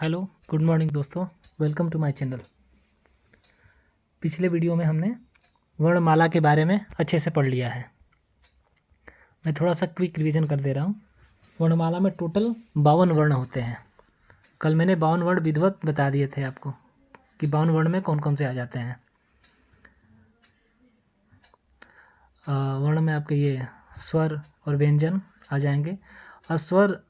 Hello good morning दोस्तों, welcome to my channel. पिछले video में हमने वर्णमाला के बारे में अच्छे से पढ़ लिया है। मैं थोड़ा सा क्विक रिवीजन कर दे रहा हूँ। वर्णमाला में टोटल 52 वर्ण होते हैं। कल मैंने 52 वर्ण विधिवत बता दिए थे आपको कि 52 वर्ण में कौन कौन से आ जाते हैं। वर्ण में आपके ये स्वर और व्यंजन आ जाएंगे। और स्वर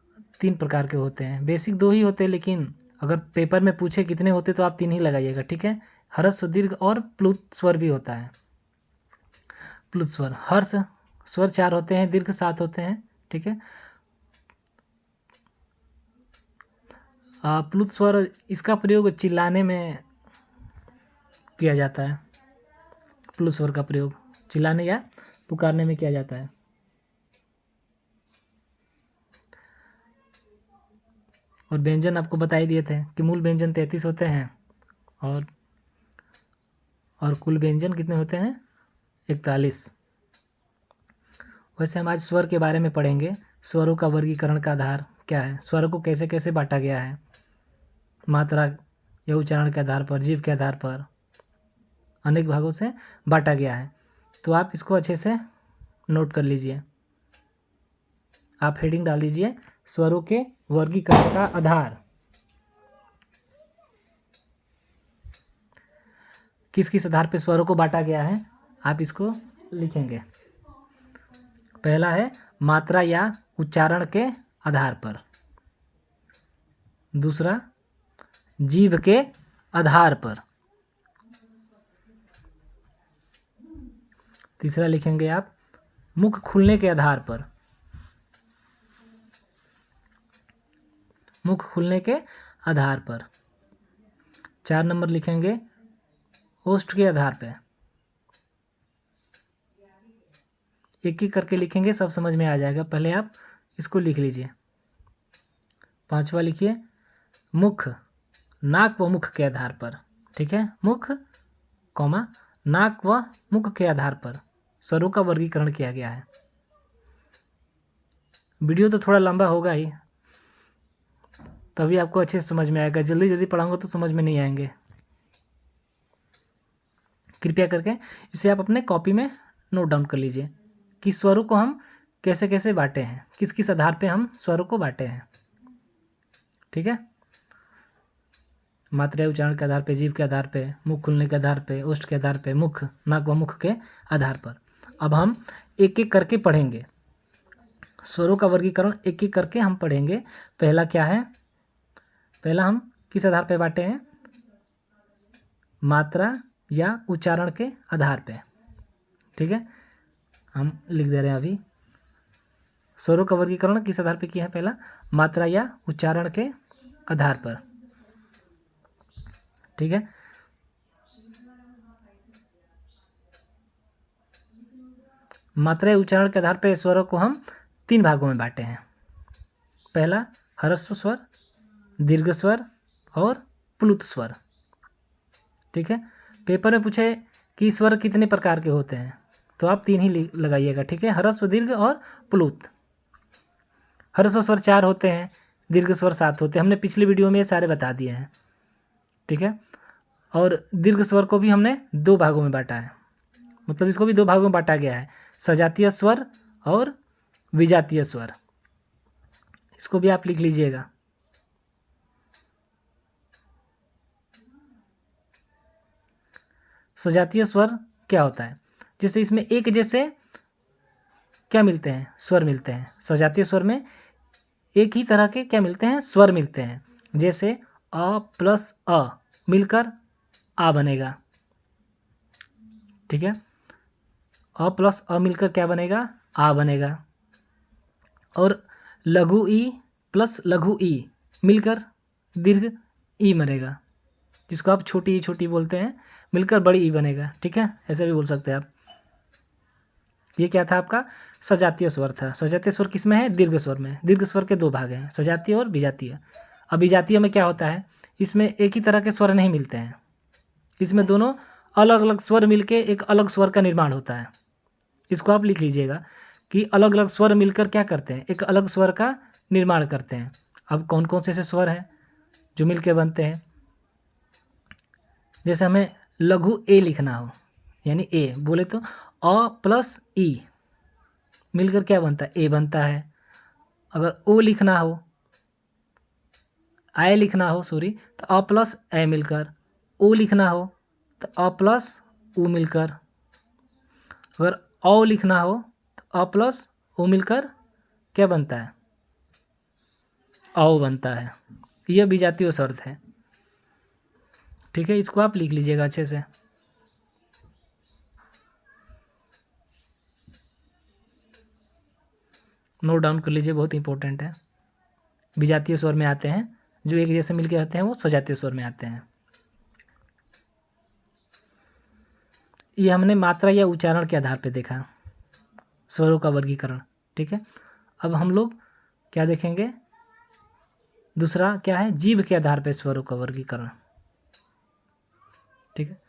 3 प्रकार के होते हैं। बेसिक 2 ही होते हैं, लेकिन अगर पेपर में पूछे कितने होते तो आप 3 ही लगाइएगा, ठीक है। हर्ष, दीर्घ और प्लुत स्वर भी होता है। प्लुत स्वर, हर्ष स्वर 4 होते हैं, दीर्घ 7 होते हैं, ठीक है। प्लुत स्वर, इसका प्रयोग चिल्लाने में किया जाता है। प्लुत स्वर का प्रयोग चिल्लाने या पुकारने में किया जाता है। और व्यंजन आपको बता ही दिए थे कि मूल व्यंजन 33 होते हैं और कुल व्यंजन कितने होते हैं, 41। वैसे हम आज स्वर के बारे में पढ़ेंगे। स्वरों का वर्गीकरण का आधार क्या है, स्वरों को कैसे कैसे बांटा गया है, मात्रा या उच्चारण के आधार पर, जीभ के आधार पर अनेक भागों से बांटा गया है। तो आप इसको अच्छे से नोट कर लीजिए। आप हेडिंग डाल दीजिए, स्वरों के वर्गीकरण का आधार। किस किस आधार पर स्वरों को बांटा गया है, आप इसको लिखेंगे। पहला है मात्रा या उच्चारण के आधार पर। दूसरा जीभ के आधार पर। तीसरा लिखेंगे आप मुख खुलने के आधार पर। मुख खुलने के आधार पर। 4 नंबर लिखेंगे ओष्ठ के आधार पर। एक एक करके लिखेंगे, सब समझ में आ जाएगा। पहले आप इसको लिख लीजिए। 5वां लिखिए मुख नाक व मुख के आधार पर, ठीक है। मुख कॉमा नाक व मुख के आधार पर स्वरों का वर्गीकरण किया गया है। वीडियो तो थोड़ा लंबा होगा ही, तभी आपको अच्छे से समझ में आएगा। जल्दी जल्दी पढ़ाऊंगा तो समझ में नहीं आएंगे। कृपया करके इसे आप अपने कॉपी में नोट डाउन कर लीजिए कि स्वरों को हम कैसे कैसे बांटे हैं, किस किस आधार पे हम स्वरों को बांटे हैं, ठीक है। मात्रा उच्चारण के आधार पे, जीभ के आधार पे, मुख खुलने के आधार पे, ओष्ठ के आधार पे, मुख नाक व मुख के आधार पर। अब हम एक एक करके पढ़ेंगे। स्वरों का वर्गीकरण एक एक करके हम पढ़ेंगे। पहला क्या है, पहला हम किस आधार पे बांटे हैं, मात्रा या उच्चारण के आधार पे, ठीक है। हम लिख दे रहे हैं अभी। स्वरों का वर्गीकरण किस आधार पे किया है, पहला मात्रा या उच्चारण के आधार पर, ठीक है। मात्रा या उच्चारण के आधार पर स्वरों को हम 3 भागों में बांटे हैं। पहला ह्रस्व स्वर, दीर्घ स्वर और प्लुत स्वर, ठीक है। पेपर में पूछे कि स्वर कितने प्रकार के होते हैं तो आप 3 ही लगाइएगा, ठीक है। ह्रस्व, दीर्घ और प्लुत। ह्रस्व स्वर 4 होते हैं, दीर्घ स्वर 7 होते हैं। हमने पिछली वीडियो में ये सारे बता दिए हैं, ठीक है। और दीर्घ स्वर को भी हमने 2 भागों में बांटा है, मतलब इसको भी 2 भागों में बांटा गया है, सजातीय स्वर और विजातीय स्वर। इसको भी आप लिख लीजिएगा। सजातीय स्वर क्या होता है, जैसे इसमें एक जैसे क्या मिलते हैं, स्वर मिलते हैं। सजातीय स्वर में एक ही तरह के क्या मिलते हैं, स्वर मिलते हैं। जैसे अ प्लस अ मिलकर आ बनेगा, ठीक है। अ प्लस अ मिलकर क्या बनेगा, आ बनेगा। और लघु ई प्लस लघु ई मिलकर दीर्घ ई बनेगा, जिसको आप छोटी ई छोटी बोलते हैं, मिलकर बड़ी ई बनेगा, ठीक है। ऐसे भी बोल सकते हैं आप। ये क्या था, आपका सजातीय स्वर था। सजातीय स्वर किस में है, दीर्घ स्वर में। दीर्घ स्वर के 2 भाग हैं, सजातीय और विजातीय। अब विजातीय में क्या होता है, इसमें एक ही तरह के स्वर नहीं मिलते हैं, इसमें दोनों अलग अलग स्वर मिलके एक अलग स्वर का निर्माण होता है। इसको आप लिख लीजिएगा कि अलग अलग स्वर मिलकर क्या करते हैं, एक अलग स्वर का निर्माण करते हैं। अब कौन कौन से ऐसे स्वर हैं, जो मिलके बनते हैं। जैसे हमें लघु ए लिखना हो, यानी ए बोले तो अ प्लस ई मिलकर क्या बनता है, ए बनता है। अगर ओ लिखना हो, आई लिखना हो सॉरी, तो अ प्लस ए मिलकर। ओ लिखना हो तो अ प्लस ऊ मिलकर। अगर औ लिखना हो तो अ प्लस ओ मिलकर क्या बनता है, औ बनता है। यह विजातीय शर्त है। ठीक है, इसको आप लिख लीजिएगा अच्छे से। नोट डाउन कर लीजिए, बहुत इंपॉर्टेंट है। विजातीय स्वर में आते हैं, जो एक जैसे मिलके आते हैं वो सजातीय स्वर में आते हैं। ये हमने मात्रा या उच्चारण के आधार पर देखा स्वरों का वर्गीकरण। ठीक है, अब हम लोग क्या देखेंगे, दूसरा क्या है, जीभ के आधार पर स्वरों का वर्गीकरण। ठीक है,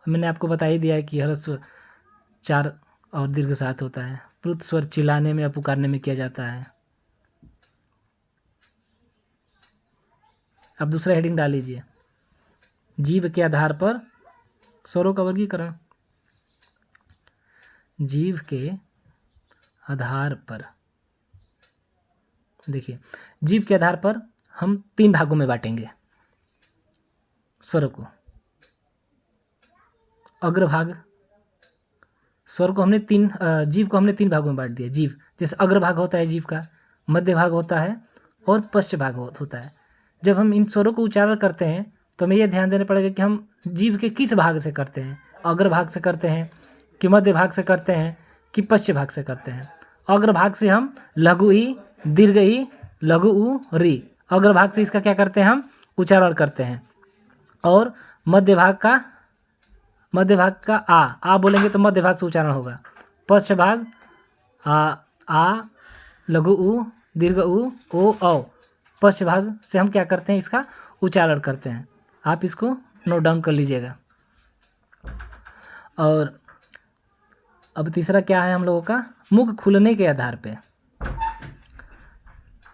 मैंने आपको बता ही दिया है कि ह्रस्व 4 और दीर्घ 7 होता है। प्लुत स्वर चिल्लाने में या पुकारने में किया जाता है। अब दूसरा हेडिंग डाल लीजिए, जीभ के आधार पर स्वरों का वर्गीकरण। जीभ के आधार पर देखिए, जीभ के आधार पर हम 3 भागों में बांटेंगे स्वरों को। अग्रभाग, स्वर को हमने जीभ को हमने 3 भागों में बांट दिया। जीभ जैसे अग्रभाग होता है जीभ का, मध्य भाग होता है और पश्च भाग होता है। जब हम इन स्वरों को उच्चारण करते हैं तो हमें यह ध्यान देना पड़ेगा कि हम जीभ के किस भाग से करते हैं, अग्रभाग से करते हैं कि मध्य भाग से करते हैं कि पश्च भाग से करते हैं। अग्रभाग से हम लघु ई, दीर्घ ई, लघु उ, री, अग्रभाग से इसका क्या करते हैं, हम उच्चारण करते हैं। और मध्य भाग का आ बोलेंगे तो मध्य भाग से उच्चारण होगा। पश्च भाग आ, लघु उ, दीर्घ उ, ओ, औ, पश्च भाग से हम क्या करते हैं, इसका उच्चारण करते हैं। आप इसको नोट डाउन कर लीजिएगा। और अब तीसरा क्या है हम लोगों का, मुख खुलने के आधार पे।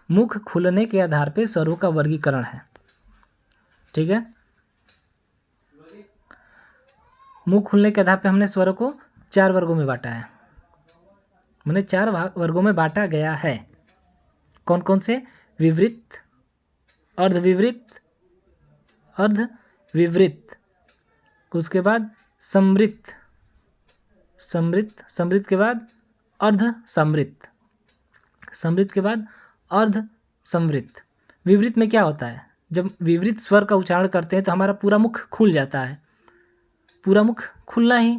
मुख खुलने के आधार पे स्वरों का वर्गीकरण है। ठीक है, मुख खुलने के आधार पे हमने स्वरों को 4 वर्गों में बांटा है, मैंने 4 वर्गों में बांटा गया है। कौन कौन से, विवृत, अर्धविवृत, अर्धविवृत, उसके बाद समृत, समृत के बाद अर्ध समृत, समृत के बाद अर्ध समृत। विवृत में क्या होता है, जब विवृत स्वर का उच्चारण करते हैं तो हमारा पूरा मुख खुल जाता है। पूरा मुख खुलना ही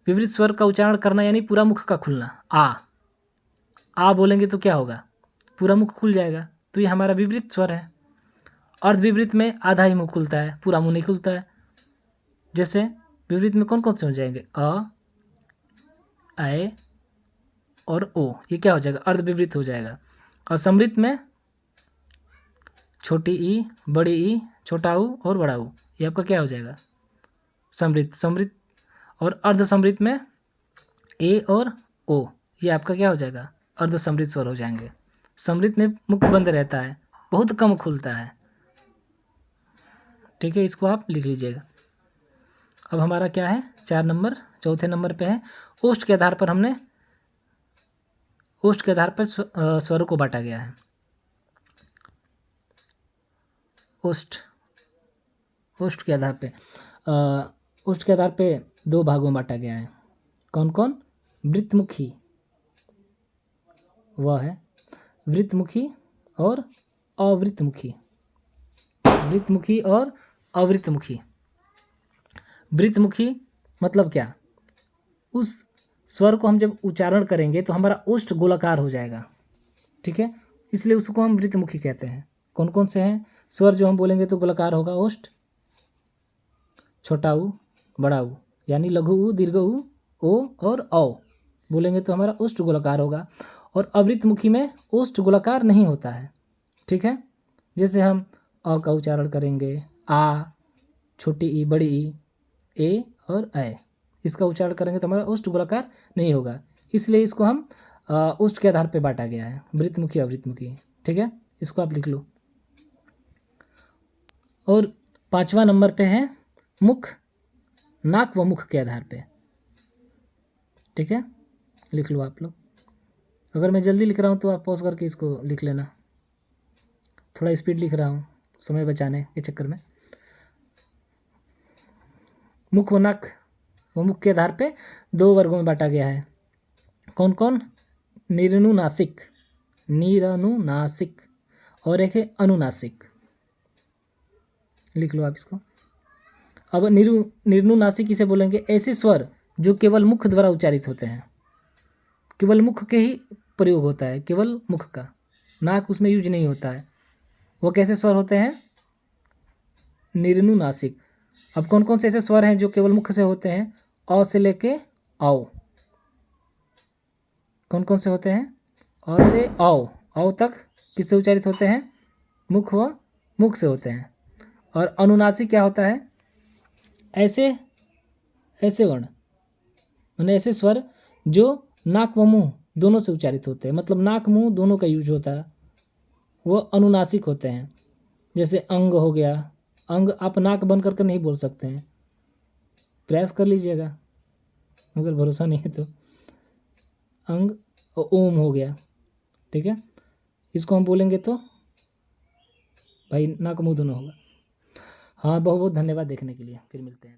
विवृत स्वर का उच्चारण करना, यानी पूरा मुख का खुलना। आ बोलेंगे तो क्या होगा, पूरा मुख खुल जाएगा, तो ये हमारा विवृत स्वर है। अर्धविवृत में आधा ही मुख खुलता है, पूरा मुंह नहीं खुलता है। जैसे विवृत में कौन कौन से हो जाएंगे, अ, ऐ और ओ, ये क्या हो जाएगा, अर्धविवृत हो जाएगा। और समृत में छोटी ई, बड़ी ई, छोटा ऊ और बड़ा ऊ, ये आपका क्या हो जाएगा, समृत। और अर्ध समृत में ए और ओ, ये आपका क्या हो जाएगा, अर्ध समृत स्वर हो जाएंगे। समृत में मुख बंद रहता है, बहुत कम खुलता है। ठीक है, इसको आप लिख लीजिएगा। अब हमारा क्या है, 4 नंबर, चौथे नंबर पे है ओष्ठ के आधार पर। हमने ओष्ठ के आधार पर स्वरों को बांटा गया है। ओष्ठ के आधार पे ओष्ठ के आधार पे 2 भागों में बांटा गया है। कौन कौन, वृत्तमुखी, वह है वृत्तमुखी और अवृत्तमुखी, वृत्तमुखी और अवृत्तमुखी। वृत्तमुखी मतलब क्या, उस स्वर को हम जब उच्चारण करेंगे तो हमारा ओष्ठ गोलाकार हो जाएगा। ठीक है, इसलिए उसको हम वृत्तमुखी कहते हैं। कौन कौन से हैं स्वर जो हम बोलेंगे तो गोलाकार होगा, ओष्ठ, छोटा ऊ, बड़ा ऊ, यानी लघु ऊ, दीर्घ ऊ, ओ और औ बोलेंगे तो हमारा ओष्ठ गोलाकार होगा। और अवृत्तमुखी में ओष्ठ गोलाकार नहीं होता है। ठीक है, जैसे हम अ का उच्चारण करेंगे, आ, छोटी ई, बड़ी ई, ए और ऐ, इसका उच्चारण करेंगे तो हमारा ओष्ठ गोलाकार नहीं होगा। इसलिए इसको हम ओष्ठ के आधार पर बांटा गया है, वृत्तमुखी अवृत्तमुखी। ठीक है, इसको आप लिख लो। और 5वां नंबर पे है मुख, नाक व मुख के आधार पे। ठीक है, लिख लो आप लोग। अगर मैं जल्दी लिख रहा हूँ तो आप पॉज करके इसको लिख लेना, थोड़ा स्पीड लिख रहा हूँ समय बचाने के चक्कर में। मुख व नाक व मुख के आधार पे 2 वर्गों में बांटा गया है। कौन कौन? निरनुनासिक, निरनुनासिक, और एक है अनुनासिक। लिख लो आप इसको। अब निरनुनासिक किसे बोलेंगे? ऐसे स्वर जो केवल मुख द्वारा उच्चारित होते हैं, केवल मुख के ही प्रयोग होता है, केवल मुख का, नाक उसमें यूज नहीं होता है। वो कैसे स्वर होते हैं? निरनुनासिक। अब कौन कौन से ऐसे स्वर हैं जो केवल मुख से होते हैं? अ से लेके आओ। कौन कौन से होते हैं? अ से आओ, आओ तक किससे उच्चारित होते हैं? मुख व मुख से होते हैं। और अनुनासिक क्या होता है? ऐसे ऐसे वर्ण, माने ऐसे स्वर जो नाक व मुंह दोनों से उच्चारित होते हैं, मतलब नाक मुंह दोनों का यूज होता है, वो अनुनासिक होते हैं। जैसे अंग हो गया, अंग आप नाक बंद करके नहीं बोल सकते हैं, प्रयास कर लीजिएगा, अगर भरोसा नहीं है तो। अंग और ओम हो गया, ठीक है, इसको हम बोलेंगे तो भाई नाक मुंह दोनों होगा। हाँ, बहुत बहुत धन्यवाद देखने के लिए, फिर मिलते हैं।